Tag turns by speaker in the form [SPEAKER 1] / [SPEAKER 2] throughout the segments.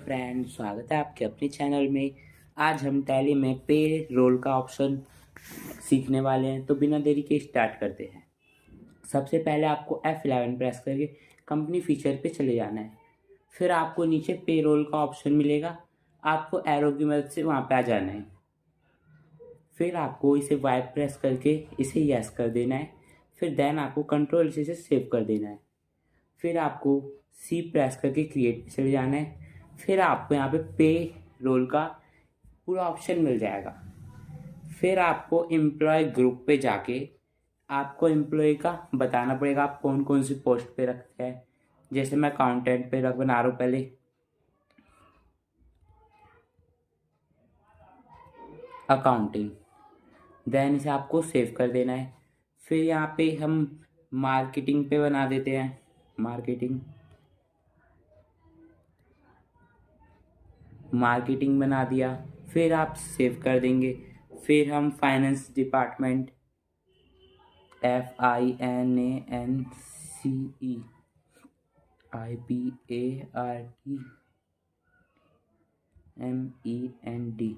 [SPEAKER 1] Friend, स्वागत है आपके अपने चैनल में। आज हम टैली में पे रोल का ऑप्शन सीखने वाले हैं, तो बिना देरी के स्टार्ट करते हैं। सबसे पहले आपको F11 प्रेस करके कंपनी फीचर पे चले जाना है। फिर आपको नीचे पे रोल का ऑप्शन मिलेगा, आपको एरो की मदद से वहाँ पे आ जाना है। फिर आपको इसे वाइप प्रेस करके इसे यस कर देना है। फिर देन आपको कंट्रोल से सेव कर देना है। फिर आपको सी प्रेस करके क्रिएट पे चले जाना है। फिर आपको यहाँ पे रोल का पूरा ऑप्शन मिल जाएगा। फिर आपको एम्प्लॉय ग्रुप पे जाके आपको एम्प्लॉय का बताना पड़ेगा आप कौन कौन सी पोस्ट पे रखते हैं। जैसे मैं अकाउंटेंट पे बना रहा हूँ पहले, अकाउंटिंग। देन इसे आपको सेव कर देना है। फिर यहाँ पे हम मार्केटिंग पे बना देते हैं, मार्केटिंग बना दिया। फिर आप सेव कर देंगे। फिर हम फाइनेंस डिपार्टमेंट, FINANCEIPARTMENT।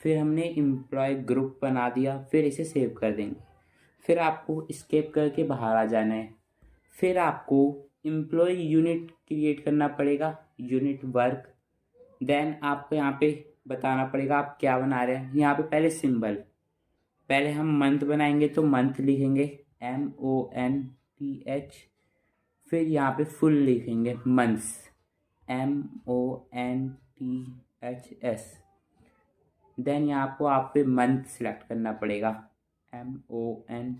[SPEAKER 1] फिर हमने एम्प्लॉय ग्रुप बना दिया। फिर इसे सेव कर देंगे। फिर आपको स्केप करके बाहर आ जाना है। फिर आपको एम्प्लॉय यूनिट क्रिएट करना पड़ेगा, यूनिट वर्क। देन आपको यहाँ पे बताना पड़ेगा आप क्या बना रहे हैं। यहाँ पे पहले सिंबल, पहले हम मंथ बनाएंगे तो मंथ लिखेंगे MONTH। फिर यहाँ पे फुल लिखेंगे मंथ्स, MONTHS। देन यहाँ आपको आप पे मंथ सिलेक्ट करना पड़ेगा, MONTH।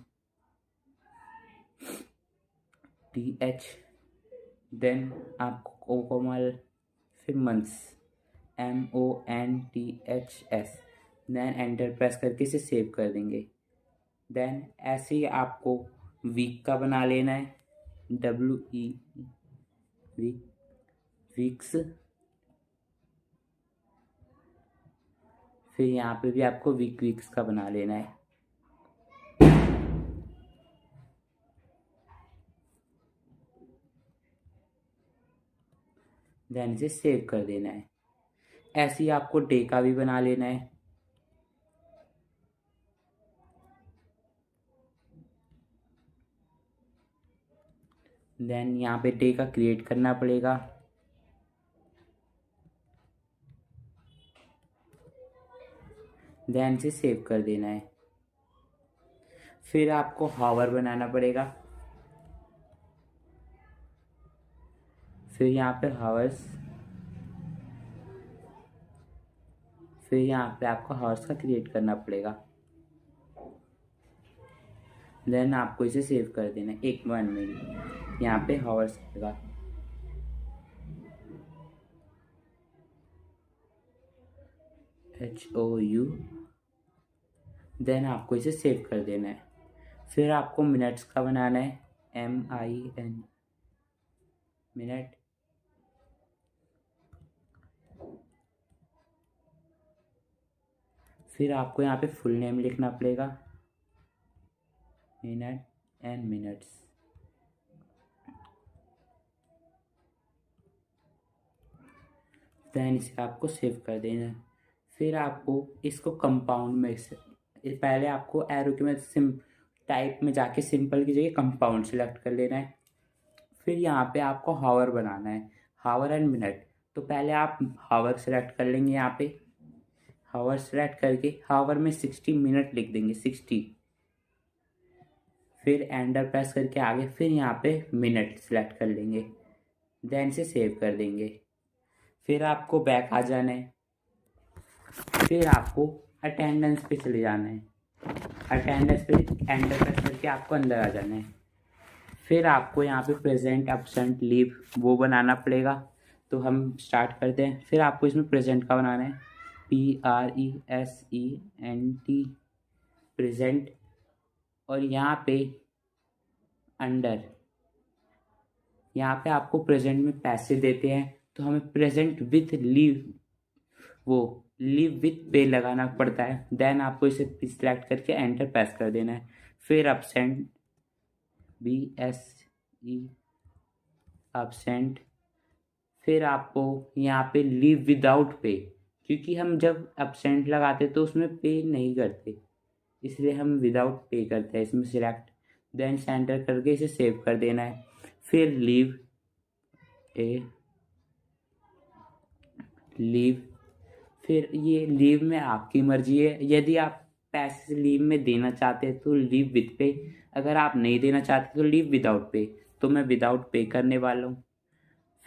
[SPEAKER 1] देन आपको कोमल, फिर months, MONTHS। Then enter press करके इसे सेव कर देंगे। देन ऐसे ही आपको वीक का बना लेना है, WE वीक्स। फिर यहाँ पे भी आपको वीक्स का बना लेना है। देन इसे सेव कर देना है। ऐसे ही आपको डे का भी बना लेना है। देन यहाँ पे डे का क्रिएट करना पड़ेगा। देन से सेव कर देना है। फिर आपको हावर बनाना पड़ेगा। फिर यहाँ पे हावर्स, फिर यहाँ पे आपको हावर्स का क्रिएट करना पड़ेगा। देन आपको इसे सेव कर देना है। 1 मिनट यहाँ पे हावर्स आएगा। HOU। देन आपको इसे सेव कर देना है। फिर आपको मिनट्स का बनाना है, MIN मिनट। फिर आपको यहाँ पे फुल नेम लिखना पड़ेगा, मिनट एंड मिनट्स। देन इसे आपको सेव कर देना है। फिर आपको इसको कंपाउंड में से पहले आपको एरो की मदद टाइप में जाके सिंपल की जगह कंपाउंड सेलेक्ट कर लेना है। फिर यहाँ पे आपको हावर बनाना है, हावर एंड मिनट। तो पहले आप हावर सेलेक्ट कर लेंगे। यहाँ पे हावर सेलेक्ट करके हावर में 60 मिनट लिख देंगे, 60। फिर एंटर प्रेस करके आगे फिर यहाँ पे मिनट सेलेक्ट कर लेंगे। देन से सेव कर देंगे। फिर आपको बैक आ जाना है। फिर आपको अटेंडेंस पे चले जाना है। अटेंडेंस पे एंटर प्रेस करके आपको अंदर आ जाना है। फिर आपको यहाँ पे प्रेजेंट, एब्सेंट, लीव वो बनाना पड़ेगा। तो हम स्टार्ट करते हैं। फिर आपको इसमें प्रेजेंट का बनाना है, PRESENT, प्रेजेंट। और यहाँ पे अंडर, यहाँ पे आपको प्रेजेंट में पैसे देते हैं तो हमें प्रेजेंट विथ लीव, वो लीव विथ पे लगाना पड़ता है। देन आपको इसे सिलेक्ट करके एंटर प्रेस कर देना है। फिर एब्सेंट, BSE एब्सेंट। फिर आपको यहाँ पे लीव विदाउट पे, क्योंकि हम जब एब्सेंट लगाते तो उसमें पे नहीं करते, इसलिए हम विदाउट पे करते हैं। इसमें सिलेक्ट, देन सेंटर करके इसे सेव कर देना है। फिर लीव, फिर ये लीव में आपकी मर्जी है, यदि आप पैसे लीव में देना चाहते हैं तो लीव विद पे, अगर आप नहीं देना चाहते तो लीव विदाउट पे, तो मैं विदाउट पे करने वाला हूँ।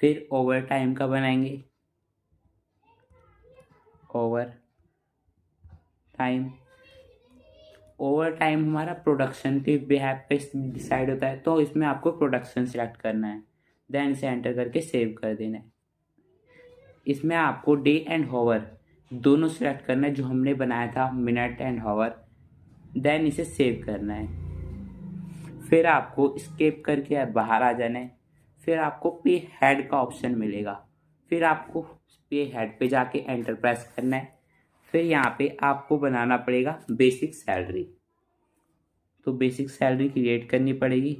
[SPEAKER 1] फिर ओवर टाइम का बनाएंगे, ओवर टाइम हमारा प्रोडक्शन के बिहाफ पे डिसाइड होता है, तो इसमें आपको प्रोडक्शन सेलेक्ट करना है, देन इसे एंटर करके सेव कर देना है। इसमें आपको डे एंड हावर दोनों सेलेक्ट करना है, जो हमने बनाया था मिनट एंड हावर, देन इसे सेव करना है। फिर आपको स्केप करके बाहर आ जाना है। फिर आपको पे हेड का ऑप्शन मिलेगा, फिर आपको पे हेड पे जाके एंटर प्रेस करना है। फिर यहाँ पे आपको बनाना पड़ेगा बेसिक सैलरी, तो बेसिक सैलरी क्रिएट करनी पड़ेगी।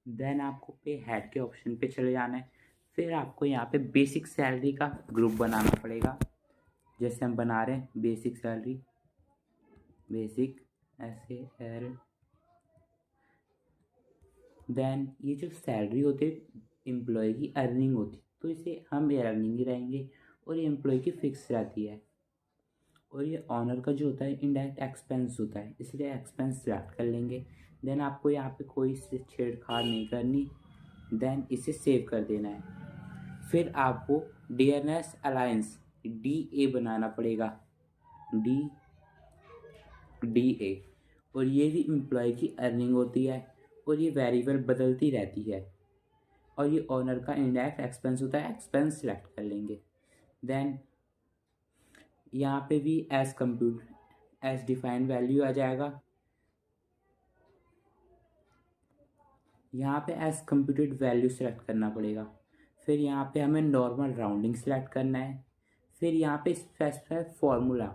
[SPEAKER 1] देन आपको पे हेड के ऑप्शन पे चले जाना है। फिर आपको यहाँ पे बेसिक सैलरी का ग्रुप बनाना पड़ेगा, जैसे हम बना रहे हैं basic salary, basic SAL। Then ये जो सैलरी होती है एम्प्लॉय की अर्निंग होती है, तो इसे हम अर्निंग ही रहेंगे, और ये एम्प्लॉय की फिक्स रहती है। और ये ऑनर का जो होता है इनडायरेक्ट एक्सपेंस होता है, इसलिए एक्सपेंस सेलेक्ट कर लेंगे। देन आपको यहाँ पे कोई से छेड़छाड़ नहीं करनी, देन इसे सेव कर देना है। फिर आपको डियरनेस अलायंस DA बनाना पड़ेगा, DA, और ये भी एम्प्लॉय की अर्निंग होती है, और ये वेरिएबल बदलती रहती है। और ये ऑनर का इनडायरेक्ट एक्सपेंस होता है, एक्सपेंस सेलेक्ट कर लेंगे। देन यहाँ पे भी एज डिफाइंड वैल्यू आ जाएगा, यहाँ पे एज कंप्यूटेड वैल्यू सेलेक्ट करना पड़ेगा। फिर यहाँ पे हमें नॉर्मल राउंडिंग सेलेक्ट करना है। फिर यहाँ पे स्पेसिफाई फॉर्मूला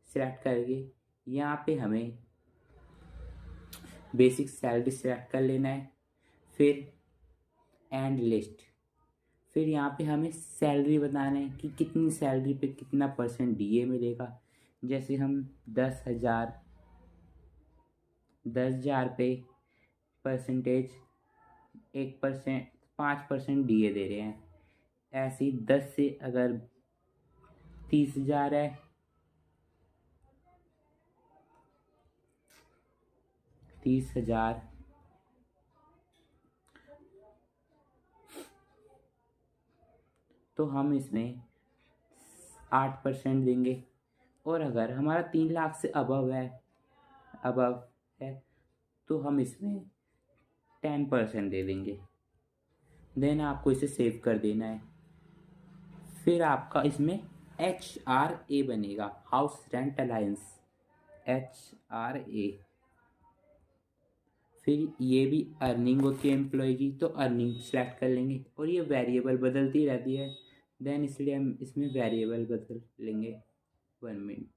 [SPEAKER 1] सेलेक्ट करके यहाँ पे हमें बेसिक सैलरी सेलेक्ट कर लेना है। फिर एंड लिस्ट, फिर यहाँ पे हमें सैलरी बताना है कि कितनी सैलरी पे कितना % DA मिलेगा। जैसे हम 10,000 पे परसेंटेज 1%, 5% DA दे रहे हैं। ऐसे ही 10 से अगर 30,000 है, 30,000 तो हम इसमें 8% देंगे। और अगर हमारा 3 लाख से अबव है तो हम इसमें 10% दे देंगे। देन आपको इसे सेव कर देना है। फिर आपका इसमें HRA बनेगा, हाउस रेंट अलायंस, HRA। फिर ये भी अर्निंग होती है एम्प्लॉय की, तो अर्निंग सेलेक्ट कर लेंगे, और ये वेरिएबल बदलती रहती है, देन इसलिए हम इसमें वेरिएबल बदल लेंगे 1 मिनट।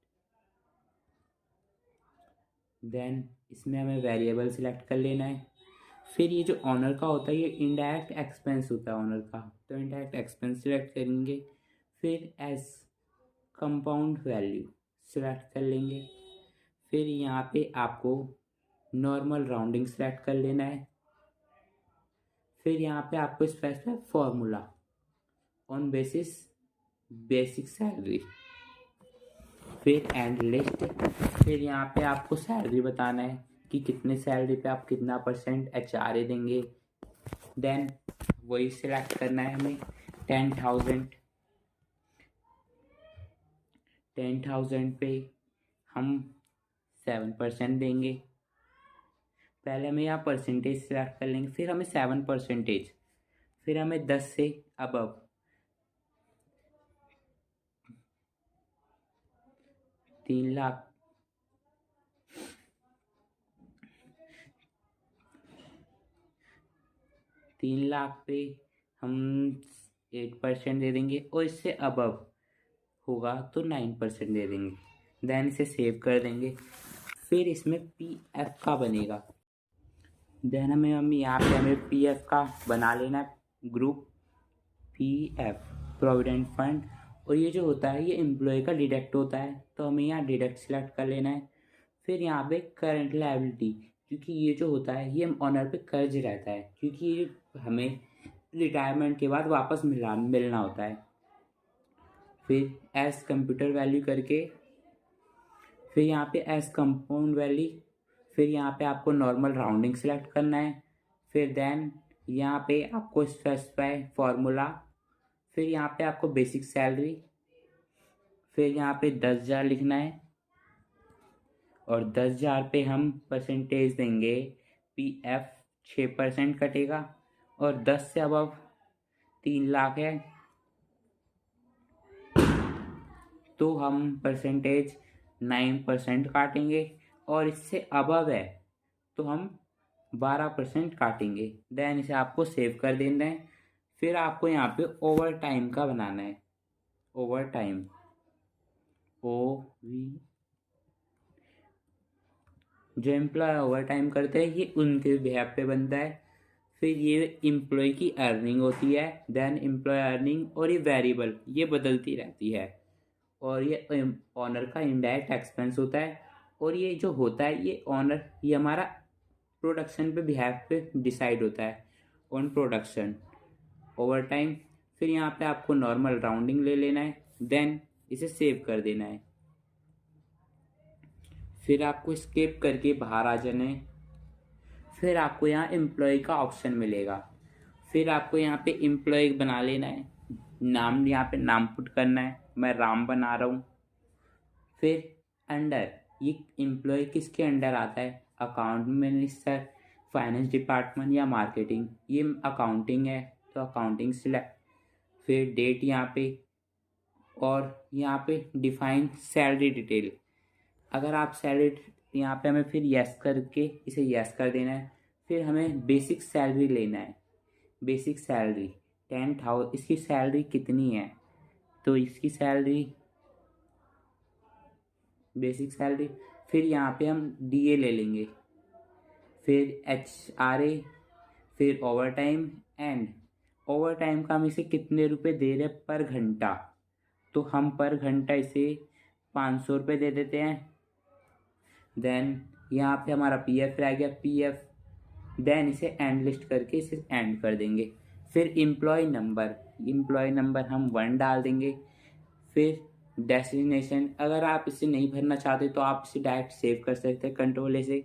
[SPEAKER 1] देन इसमें हमें वेरिएबल सिलेक्ट कर लेना है। फिर ये जो ऑनर का होता है ये इनडायरेक्ट एक्सपेंस होता है ऑनर का, तो इनडायरेक्ट एक्सपेंस सिलेक्ट करेंगे। फिर एज कंपाउंड वैल्यू सिलेक्ट कर लेंगे। फिर यहाँ पे आपको नॉर्मल राउंडिंग सेलेक्ट कर लेना है। फिर यहाँ पे आपको specify formula on basis basic salary, फिर एंड लिस्ट। फिर यहाँ पे आपको सैलरी बताना है कि कितने सैलरी पे आप कितना % HRA देंगे। देन वही सिलेक्ट करना है हमें 10,000 पे हम 7% देंगे। पहले हमें यहाँ परसेंटेज सिलेक्ट कर लेंगे, फिर हमें 7%, फिर हमें 10 से अबव 3 लाख, 3 लाख पे हम 8% दे देंगे, और इससे अबव होगा तो 9% दे देंगे। देन इसे सेव कर देंगे। फिर इसमें PF का बनेगा। देन हम यहाँ पे हमें PF का बना लेना है ग्रुप, PF प्रोविडेंट फंड, और ये जो होता है ये एम्प्लॉय का डिडक्ट होता है, तो हमें यहाँ डिडक्ट सेलेक्ट कर लेना है। फिर यहाँ पे करंट लायबिलिटी, क्योंकि ये जो होता है ये ऑनर पे कर्ज रहता है, क्योंकि ये हमें रिटायरमेंट के बाद वापस मिलना होता है। फिर एज कंप्यूटर वैल्यू करके, फिर यहाँ पे एज कंपाउंड वैल्यू, फिर यहाँ पे आपको नॉर्मल राउंडिंग सेलेक्ट करना है। फिर देन यहाँ पे आपको स्पेसिफाई फार्मूला, फिर यहाँ पे आपको बेसिक सैलरी, फिर यहाँ पे 10,000 लिखना है, और 10,000 पे हम परसेंटेज देंगे PF 6% कटेगा, और 10 से अबव 3 लाख है तो हम परसेंटेज 9% काटेंगे, और इससे अबव है तो हम 12% काटेंगे। देन इसे आपको सेव कर देना है। फिर आपको यहाँ पे ओवर टाइम का बनाना है, ओवर टाइम OV, जो एम्प्लॉय ओवर टाइम करते हैं ये उनके बिहाफ पे बनता है। फिर ये एम्प्लॉय की अर्निंग होती है, देन एम्प्लॉय अर्निंग, और ये वेरिएबल ये बदलती रहती है, और ये ऑनर का इनडायरेक्ट एक्सपेंस होता है। और ये जो होता है ये ऑनर ये हमारा प्रोडक्शन पे बिहाफ पे डिसाइड होता है ऑन प्रोडक्शन ओवर टाइम। फिर यहाँ पे आपको नॉर्मल राउंडिंग ले लेना है, देन इसे सेव कर देना है। फिर आपको स्केप करके बाहर आ जाना है। फिर आपको यहाँ एम्प्लॉय का ऑप्शन मिलेगा, फिर आपको यहाँ पे एम्प्लॉय बना लेना है, नाम यहाँ पे नाम पुट करना है, मैं राम बना रहा हूँ। फिर अंडर, ये एम्प्लॉय किसके अंडर आता है, अकाउंट मिनिस्टर, फाइनेंस डिपार्टमेंट या मार्केटिंग, ये अकाउंटिंग है तो अकाउंटिंग सिलेक्ट। फिर डेट यहाँ पे, और यहाँ पे डिफाइन सैलरी डिटेल, अगर आप सैलरी यहाँ पे हमें फिर यस करके इसे यस कर देना है। फिर हमें बेसिक सैलरी लेना है, बेसिक सैलरी 10,000, इसकी सैलरी कितनी है, तो इसकी सैलरी बेसिक सैलरी, फिर यहाँ पे हम DA ले लेंगे, फिर HRA, फिर over time, and over time का हम इसे कितने रुपए दे रहे हैं पर घंटा, तो हम पर घंटा इसे 500 रुपये दे देते हैं। देन यहाँ पे हमारा PF रह गया, PF, देन इसे एंड लिस्ट करके इसे एंड कर देंगे। फिर एम्प्लॉय नंबर हम 1 डाल देंगे। फिर डेस्टिनेशन, अगर आप इसे नहीं भरना चाहते तो आप इसे डायरेक्ट सेव कर सकते हैं Ctrl+A से।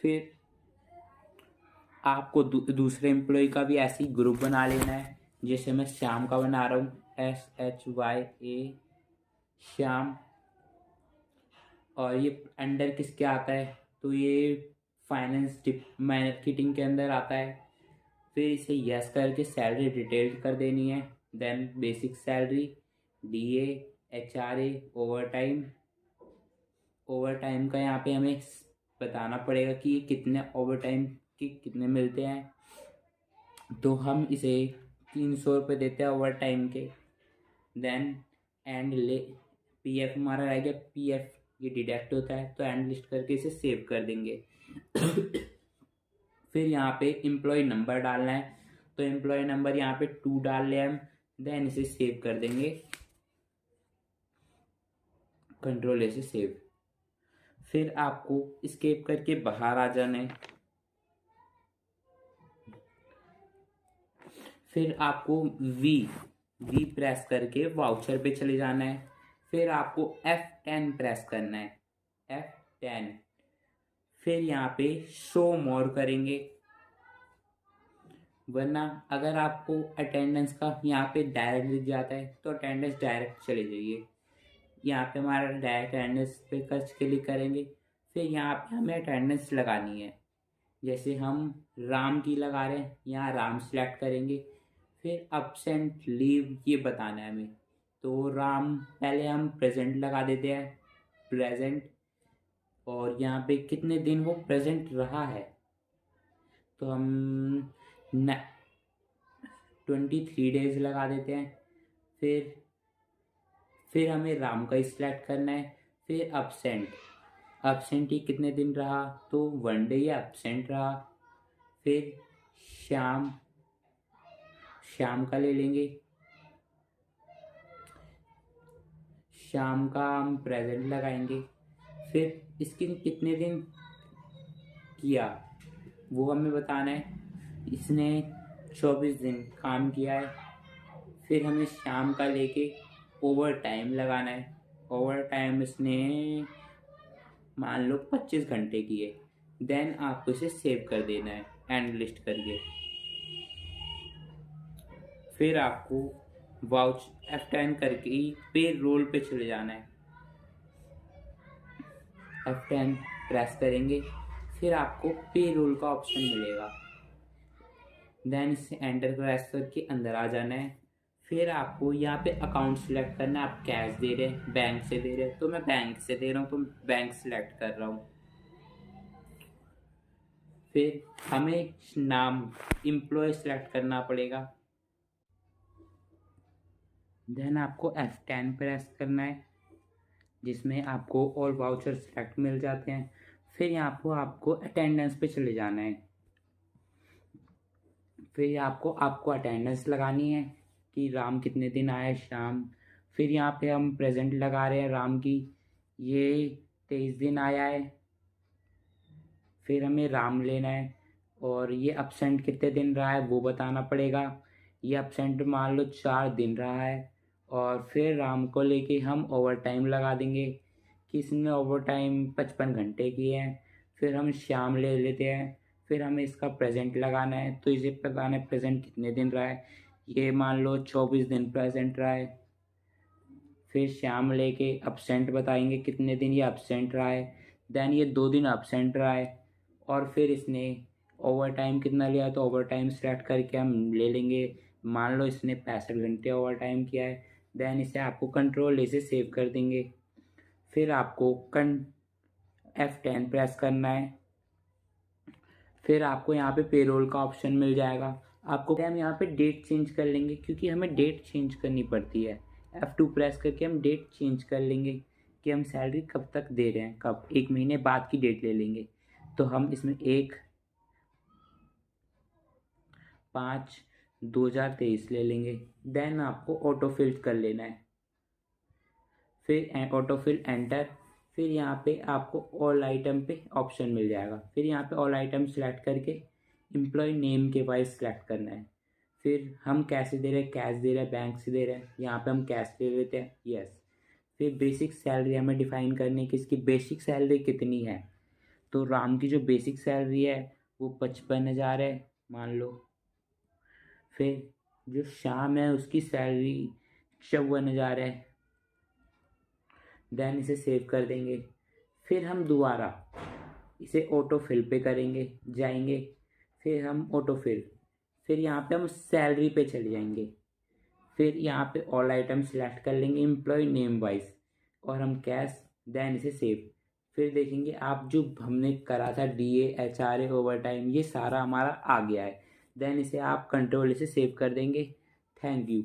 [SPEAKER 1] फिर आपको दूसरे एम्प्लॉय का भी ऐसे ही ग्रुप बना लेना है, जैसे मैं श्याम का बना रहा हूँ, SHYA श्याम, और ये अंडर किसके आता है, तो ये फाइनेंस मार्केटिंग के अंदर आता है। फिर इसे यस करके सैलरी डिटेल कर देनी है, then basic salary, DA, HRA, overtime का यहाँ पे हमें बताना पड़ेगा कि कितने ओवर टाइम के कितने मिलते हैं, तो हम इसे 300 रुपये देते हैं ओवर टाइम के। देन एंड PF हमारा रह गया, PF ये डिडक्ट होता है तो एंड लिस्ट करके इसे सेव कर देंगे। फिर यहाँ पे एम्प्लॉय नंबर डालना है, तो एम्प्लॉय नंबर यहाँ पे 2 डाल लें हम, देन इसे सेव कर देंगे, Ctrl+A से सेव। फिर आपको एस्केप करके बाहर आ जाना है। फिर आपको V प्रेस करके वाउचर पे चले जाना है। फिर आपको F10 प्रेस करना है, F10। फिर यहाँ पे शो मोर करेंगे, वरना अगर आपको अटेंडेंस का यहाँ पे डायरेक्ट दिख जाता है तो अटेंडेंस डायरेक्ट चले जाइए। यहाँ पे हमारा डायरेक्ट अटेंडेंस पे क्लिक करेंगे। फिर यहाँ पे हमें अटेंडेंस लगानी है, जैसे हम राम की लगा रहे हैं, यहाँ राम सेलेक्ट करेंगे। फिर अब्सेंट लीव ये बताना है हमें, तो राम पहले हम प्रेजेंट लगा देते हैं, प्रेजेंट, और यहाँ पे कितने दिन वो प्रेजेंट रहा है, तो हम 23 डेज लगा देते हैं। फिर हमें राम का सिलेक्ट करना है। फिर अब्सेंट ही कितने दिन रहा, तो 1 डे या अब्सेंट रहा। फिर शाम का ले लेंगे। शाम का हम प्रेजेंट लगाएंगे। फिर इसके कितने दिन किया वो हमें बताना है। इसने 24 दिन काम किया है। फिर हमें शाम का लेके ओवर टाइम लगाना है। ओवर टाइम इसने मान लो 25 घंटे किए। देन आपको इसे सेव कर देना है एंड लिस्ट करके। फिर आपको वाउच F10 करके ही पे रोल पे चले जाना है। F10 प्रेस करेंगे, फिर आपको पे रोल का ऑप्शन मिलेगा। देन इसे एंटर प्रेस करके अंदर आ जाना है। फिर आपको यहाँ पे अकाउंट सेलेक्ट करना है। आप कैश दे रहे हैं, बैंक से दे रहे हैं, तो मैं बैंक से दे रहा हूँ तो बैंक सेलेक्ट कर रहा हूँ। फिर हमें नाम एम्प्लॉय सेलेक्ट करना पड़ेगा। देन आपको F10 प्रेस करना है, जिसमें आपको और वाउचर सेलेक्ट मिल जाते हैं। फिर यहाँ पर आपको अटेंडेंस पे चले जाना है। फिर आपको अटेंडेंस लगानी है कि राम कितने दिन आया शाम। फिर यहाँ पे हम प्रेजेंट लगा रहे हैं राम की, ये 23 दिन आया है। फिर हमें राम लेना है और ये अपसेंट कितने दिन रहा है वो बताना पड़ेगा। ये अपसेंट मान लो 4 दिन रहा है। और फिर राम को लेके हम ओवर टाइम लगा देंगे कि इसने ओवर टाइम 55 घंटे किए हैं। फिर हम शाम ले लेते हैं। फिर हमें इसका प्रेजेंट लगाना है, तो इसे बताना है प्रेजेंट कितने दिन रहा है। ये मान लो 24 दिन प्रेजेंट रहा है। फिर शाम लेके अपसेंट बताएंगे कितने दिन ये अपसेंट रहा है। देन ये 2 दिन अपसेंट रहा है। और फिर इसने ओवर टाइम कितना लिया तो ओवर टाइम सेलेक्ट करके हम ले लेंगे। मान लो इसने 65 घंटे ओवर टाइम किया है। देन इसे आपको कंट्रोल इसे सेव कर देंगे। फिर आपको F10 प्रेस करना है। फिर आपको यहाँ पे पेरोल का ऑप्शन मिल जाएगा। आपको हम यहाँ पे डेट चेंज कर लेंगे, क्योंकि हमें डेट चेंज करनी पड़ती है। F2 प्रेस करके हम डेट चेंज कर लेंगे कि हम सैलरी कब तक दे रहे हैं, कब 1 महीने बाद की डेट ले लेंगे। तो हम इसमें 1/5/2023 ले लेंगे। देन आपको ऑटो फिल कर लेना है। फिर ऑटो फिल एंटर। फिर यहाँ पे आपको ऑल आइटम पे ऑप्शन मिल जाएगा। फिर यहाँ पे ऑल आइटम सेलेक्ट करके एम्प्लॉय नेम के वाइज सेलेक्ट करना है। फिर हम कैसे दे रहे हैं, कैश दे रहे हैं, बैंक से दे रहे हैं, यहाँ पे हम कैश दे देते हैं, यस। फिर बेसिक सैलरी हमें डिफाइन करनी है कि इसकी बेसिक सैलरी कितनी है। तो राम की जो बेसिक सैलरी है वो 55,000 है मान लो। फिर जो शाम है उसकी सैलरी 54,000 है। देन इसे सेव कर देंगे। फिर हम दोबारा इसे ऑटो फिल पे करेंगे, जाएंगे। फिर हम ऑटो फिल, फिर यहाँ पे हम सैलरी पे चले जाएंगे। फिर यहाँ पे ऑल आइटम सेलेक्ट कर लेंगे एम्प्लॉय नेम वाइज और हम कैश। देन इसे सेव। फिर देखेंगे आप जो हमने करा था DA HRA ओवर टाइम ये सारा हमारा आ गया है। देन इसे आप कंट्रोल इसे सेव कर देंगे। Thank you.